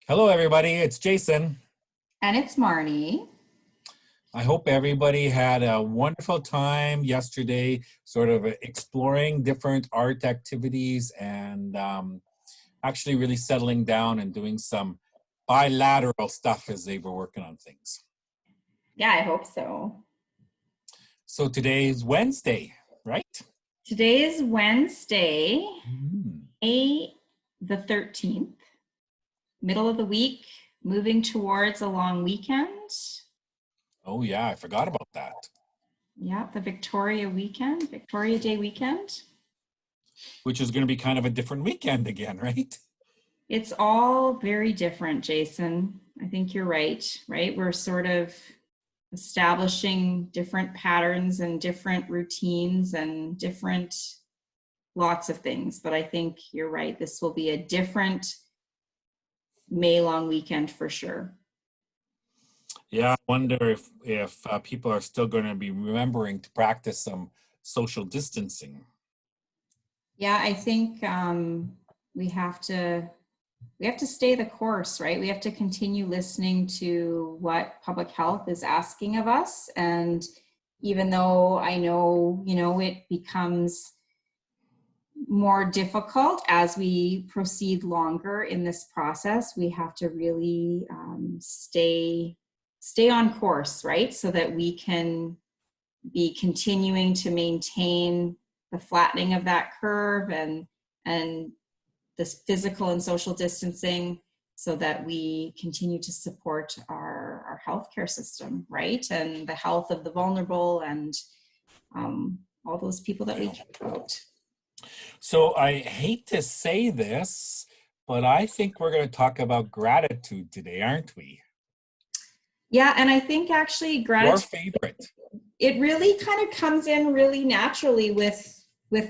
Hello, everybody. It's Jason. And it's Marnie. I hope everybody had a wonderful time yesterday, sort of exploring different art activities and actually really settling down and doing some bilateral stuff as they were working on things. Yeah, I hope so. So today is Wednesday, right? Today is Wednesday, Mhm. May the 13th, middle of the week, moving towards a long weekend. Oh, yeah, I forgot about that. Yeah, the Victoria Day weekend. Which is going to be kind of a different weekend again, right? It's all very different, Jason. I think you're right? We're sort of establishing different patterns and different routines and different lots of things. But I think you're right. This will be a different May long weekend for sure. Yeah, I wonder if people are still going to be remembering to practice some social distancing. Yeah, I think we have to stay the course, right? We have to continue listening to what public health is asking of us. And even though I know, it becomes more difficult as we proceed longer in this process, we have to really stay on course, right? So that we can be continuing to maintain the flattening of that curve and this physical and social distancing so that we continue to support our healthcare system, right? And the health of the vulnerable and all those people that we care about. So I hate to say this, but I think we're going to talk about gratitude today, aren't we? Yeah, and I think actually Your gratitude, favorite. it really kind of comes in really naturally with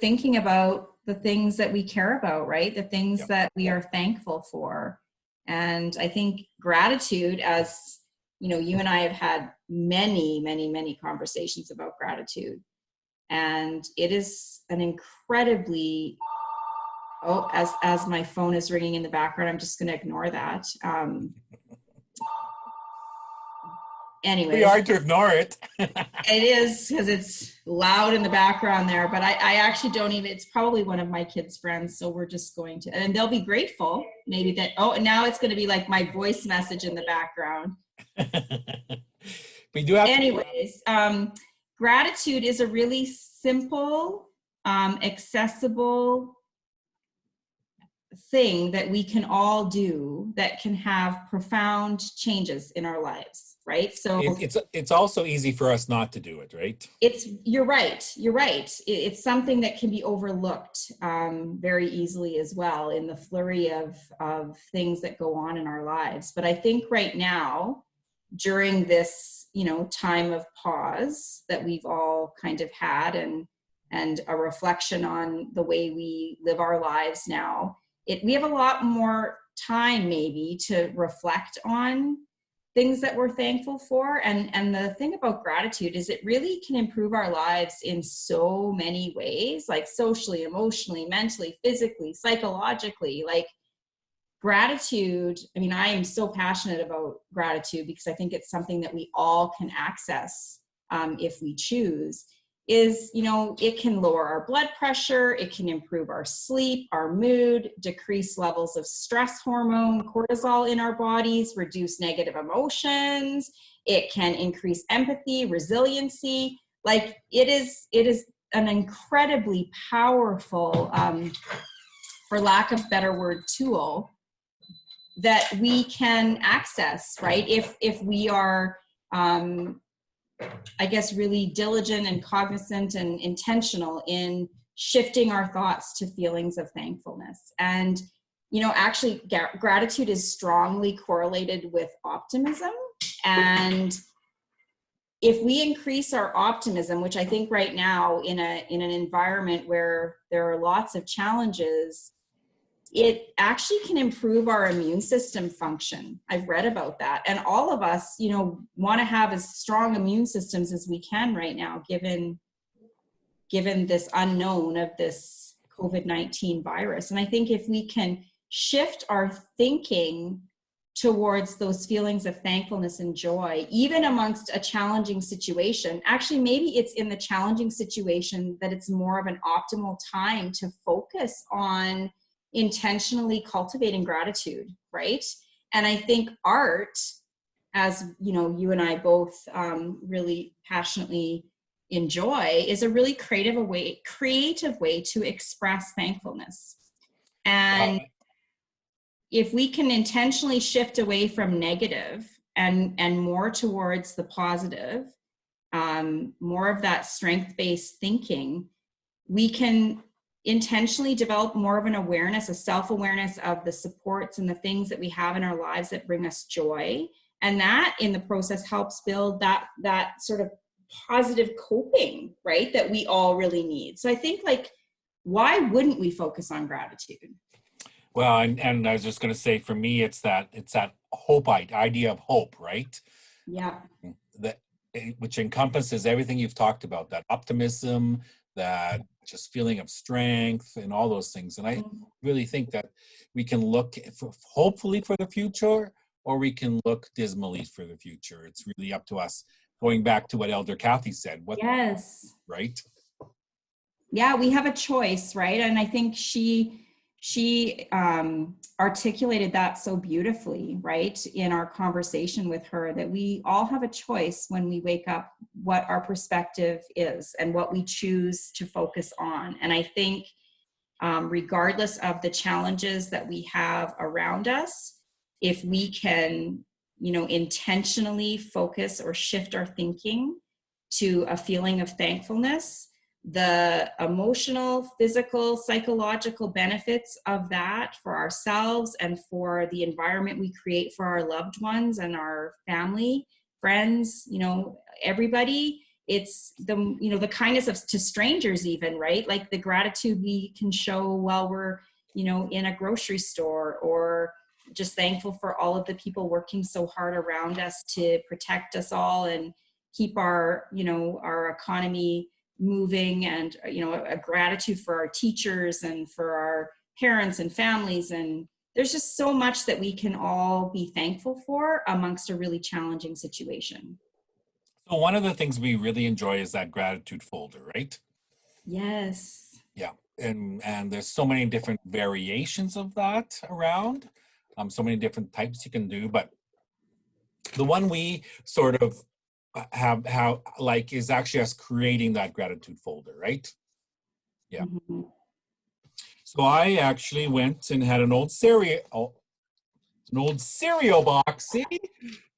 thinking about the things that we care about, right? The things Yep. that we are thankful for. And I think gratitude, as you and I have had many conversations about gratitude. And it is an incredibly, oh, as my phone is ringing in the background, I'm just going to ignore that. Pretty Anyways, hard to ignore it. it is because it's loud in the background there, but I actually don't even, it's probably one of my kids' friends. So we're just going to, and they'll be grateful maybe that, oh, and now it's going to be like my voice message in the background. We do have to. Anyways, gratitude is a really simple, accessible thing that we can all do that can have profound changes in our lives, right? So It's also easy for us not to do it, right? you're right. It's something that can be overlooked very easily as well in the flurry of things that go on in our lives. But I think right now, during this time of pause that we've all kind of had, and a reflection on the way we live our lives now, we have a lot more time maybe to reflect on things that we're thankful for. And the thing about gratitude is it really can improve our lives in so many ways, like socially, emotionally, mentally, physically, psychologically. Like gratitude, I mean, I am so passionate about gratitude because I think it's something that we all can access if we choose. It can lower our blood pressure, it can improve our sleep, our mood, decrease levels of stress hormone, cortisol in our bodies, reduce negative emotions. It can increase empathy, resiliency. Like it is an incredibly powerful, for lack of better word, tool that we can access, right? If we are, I guess, really diligent and cognizant and intentional in shifting our thoughts to feelings of thankfulness. And, actually gratitude is strongly correlated with optimism. And if we increase our optimism, which I think right now in an environment where there are lots of challenges, it actually can improve our immune system function. I've read about that. And all of us, want to have as strong immune systems as we can right now, given this unknown of this COVID-19 virus. And I think if we can shift our thinking towards those feelings of thankfulness and joy, even amongst a challenging situation. Actually, maybe it's in the challenging situation that it's more of an optimal time to focus on intentionally cultivating gratitude, right? And I think art, as you know, you and I both really passionately enjoy, is a really creative way to express thankfulness. And if we can intentionally shift away from negative and more towards the positive, more of that strength-based thinking, we can intentionally develop more of an awareness, a self-awareness of the supports and the things that we have in our lives that bring us joy. And that in the process helps build that sort of positive coping, right, that we all really need. So I think, like, why wouldn't we focus on gratitude? Well, and I was just going to say, for me, it's that hope idea of hope, right? Yeah. That which encompasses everything you've talked about, that optimism, that just feeling of strength, and all those things. And I really think that we can look hopefully for the future, or we can look dismally for the future. It's really up to us. Going back to what Elder Kathy said, Yes. Right? Yeah, we have a choice, right? And I think she articulated that so beautifully, right, in our conversation with her, that we all have a choice when we wake up what our perspective is and what we choose to focus on. And I think regardless of the challenges that we have around us, if we can, you know, intentionally focus or shift our thinking to a feeling of thankfulness, the emotional, physical, psychological benefits of that for ourselves and for the environment we create for our loved ones and our family, friends, you know, everybody. It's the, you know, the kindness to strangers even, right? Like the gratitude we can show while we're, you know, in a grocery store, or just thankful for all of the people working so hard around us to protect us all and keep our, you know, our economy moving, and, you know, a gratitude for our teachers and for our parents and families. And there's just so much that we can all be thankful for amongst a really challenging situation. So one of the things we really enjoy is that gratitude folder, right? Yes. Yeah, and there's so many different variations of that around, so many different types you can do. But the one we sort of have how like is actually us creating that gratitude folder, right? Yeah. Mm-hmm. So I actually went and had an old cereal box, see,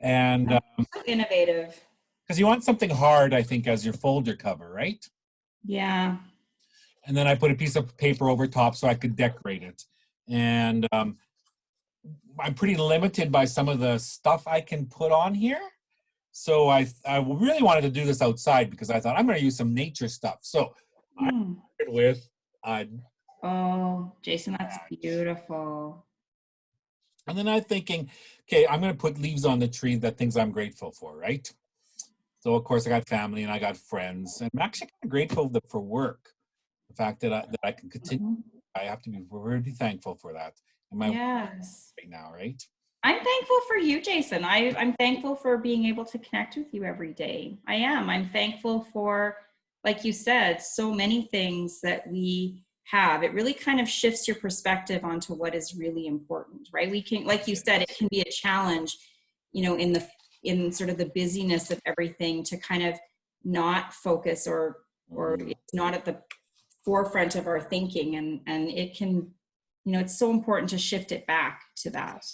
and So innovative. because you want something hard, I think, as your folder cover, right? Yeah. And then I put a piece of paper over top so I could decorate it. And I'm pretty limited by some of the stuff I can put on here. So I really wanted to do this outside because I thought I'm going to use some nature stuff. So I started with Oh, Jason, that's beautiful. and then I'm thinking, okay, I'm going to put leaves on the tree, that things I'm grateful for, right? So of course I got family and I got friends, and I'm actually kind of grateful for work. The fact that I can continue, I have to be very thankful for that in my work Yes. right now, right? I'm thankful for you, Jason. I'm thankful for being able to connect with you every day. I am. I'm thankful for, like you said, so many things that we have. It really kind of shifts your perspective onto what is really important, right? We can, like you said, it can be a challenge, you know, in sort of the busyness of everything, to kind of not focus, or it's not at the forefront of our thinking, and it can, you know, it's so important to shift it back to that.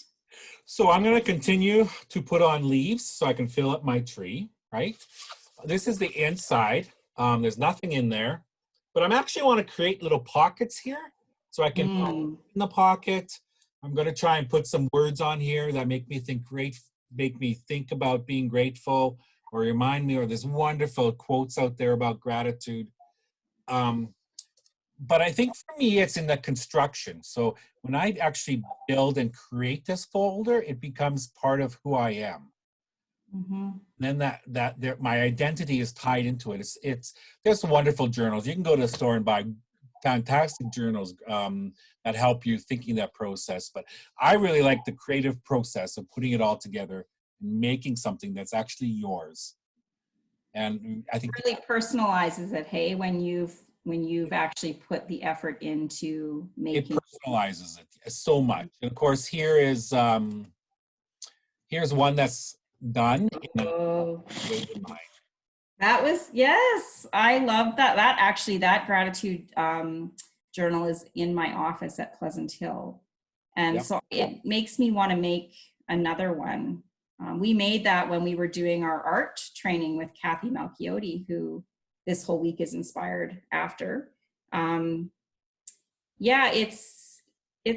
So I'm going to continue to put on leaves so I can fill up my tree, right? This is the inside. There's nothing in there, but I'm actually want to create little pockets here so I can put in the pocket. I'm going to try and put some words on here that make me think about being grateful, or remind me, or there's wonderful quotes out there about gratitude. But I think for me, it's in the construction. So when I actually build and create this folder, it becomes part of who I am. Then my identity is tied into it. There's some wonderful journals. You can go to the store and buy fantastic journals that help you thinking that process. But I really like the creative process of putting it all together and making something that's actually yours. And I think Really personalizes it, hey, when you've actually put the effort into it making. personalizes it so much. And of course, here's one that's done in a Oh, way in mind. that was, yes, I love that. That actually, that gratitude journal is in my office at Pleasant Hill. And Yep. so it makes me want to make another one. We made that when we were doing our art training with Kathy Malchiotti, who this whole week is inspired after. Um, yeah, it's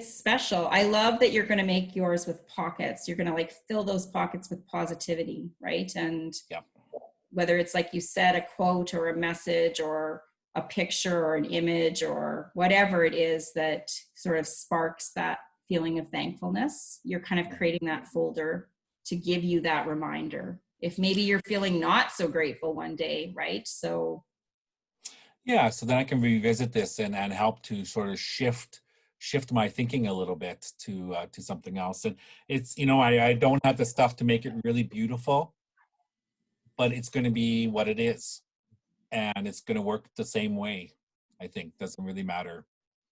special. I love that you're going to make yours with pockets. You're going to like fill those pockets with positivity, right? And Yep. whether it's like you said, a quote or a message or a picture or an image or whatever it is that sort of sparks that feeling of thankfulness, you're kind of creating that folder to give you that reminder. If maybe you're feeling not so grateful one day, right? So Yeah, so then I can revisit this and help to sort of shift my thinking a little bit to something else. And it's, I don't have the stuff to make it really beautiful, but it's going to be what it is, and it's going to work the same way. I think doesn't really matter.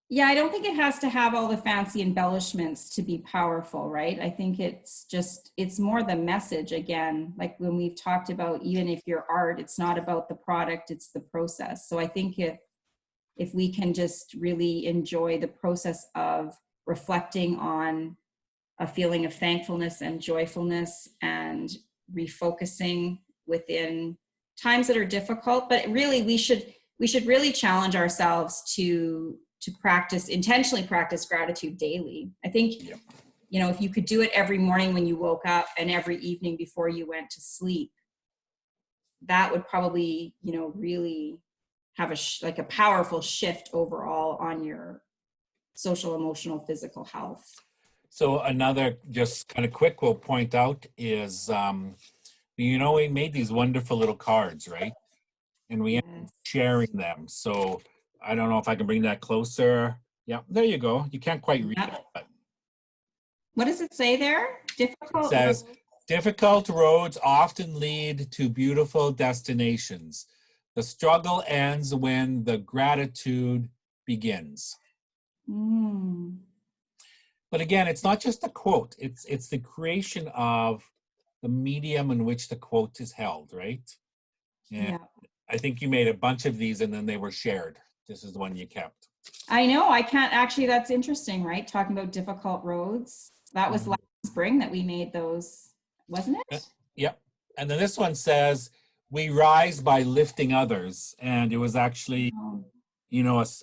yeah, I don't think it has to have all the fancy embellishments to be powerful, right? I think it's more the message again, like when we've talked about, even if you're art, it's not about the product, it's the process. So I think if we can just really enjoy the process of reflecting on a feeling of thankfulness and joyfulness and refocusing within times that are difficult, but really we should really challenge ourselves to practice, intentionally practice gratitude daily. I think, Yep. if you could do it every morning when you woke up and every evening before you went to sleep, that would probably, really have like a powerful shift overall on your social, emotional, physical health. So another just kind of quick we'll point out is, we made these wonderful little cards, right? And we ended up Yes. sharing them. So I don't know if I can bring that closer. Yeah, there you go. You can't quite read Yeah. it, but What does it say there? it Difficult says, road. difficult roads often lead to beautiful destinations. The struggle ends when the gratitude begins. Mm. But again, it's not just a quote. It's the creation of the medium in which the quote is held, right? And Yeah. I think you made a bunch of these and then they were shared. This is the one you kept. I know. I can't actually. That's interesting, right? Talking about difficult roads. That was Mhm. last spring that we made those, wasn't Uh, it? Yep. And then this one says, we rise by lifting others. And it was actually, Oh,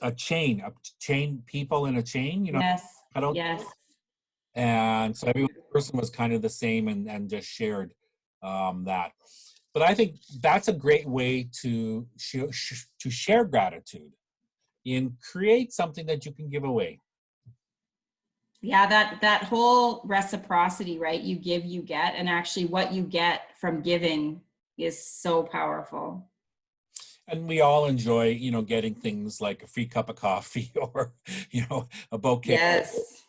a chain, people in a chain, yes. cut out. Yes. And so every person was kind of the same and just shared that. But I think that's a great way to share gratitude and create something that you can give away. Yeah. That whole reciprocity, right? You give, you get, and actually, what you get from giving is so powerful. And we all enjoy, getting things like a free cup of coffee or, a bouquet. Yes.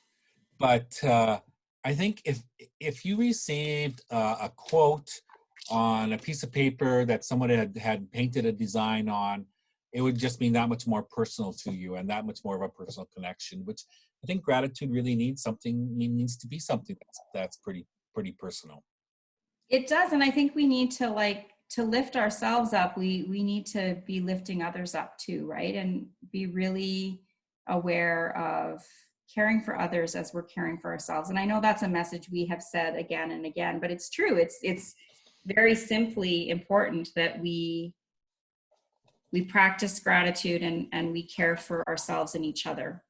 But I think if you received a quote on a piece of paper that someone had painted a design on, it would just mean that much more personal to you and that much more of a personal connection. Which I think gratitude really needs to be something that's pretty personal. It does, and I think we need to to lift ourselves up. We need to be lifting others up too, right? And be really aware of caring for others as we're caring for ourselves. And I know that's a message we have said again and again, but it's true. It's very simply important that we practice gratitude and we care for ourselves and each other.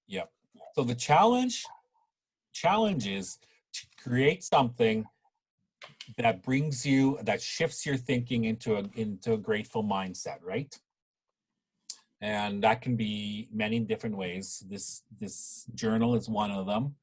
Yep. So the challenge is to create something that shifts your thinking into a grateful mindset, right? And that can be many different ways. This journal is one of them.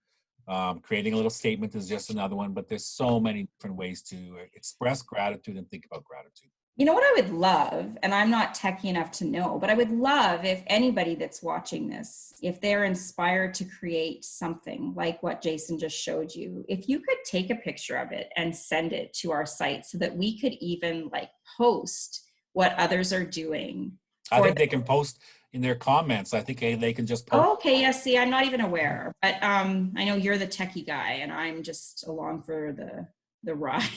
Creating a little statement is just another one, but there's so many different ways to express gratitude and think about gratitude. You know what I would love, and I'm not techie enough to know, but I would love if anybody that's watching this, if they're inspired to create something like what Jason just showed you, if you could take a picture of it and send it to our site so that we could even like post what others are doing I for think they can post in their comments. I think they can just post. Oh, okay, yeah, see, I'm not even aware, but I know you're the techie guy and I'm just along for the ride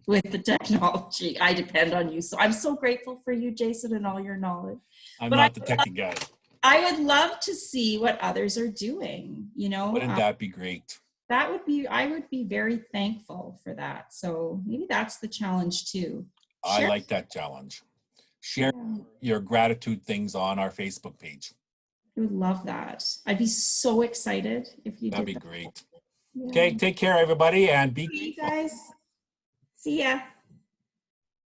with the technology. I depend on you. So I'm so grateful for you, Jason, and all your knowledge. I'm But I, not the techie guy. I would love to see what others are doing, Wouldn't that be great? that would be, I would be very thankful for that. So maybe that's the challenge too. I Share. like that challenge. Share Yeah, your gratitude things on our Facebook page. I would love that. I'd be so excited if you That'd did be that. great. Yeah. Okay, take care, everybody, and be You grateful. guys. See ya.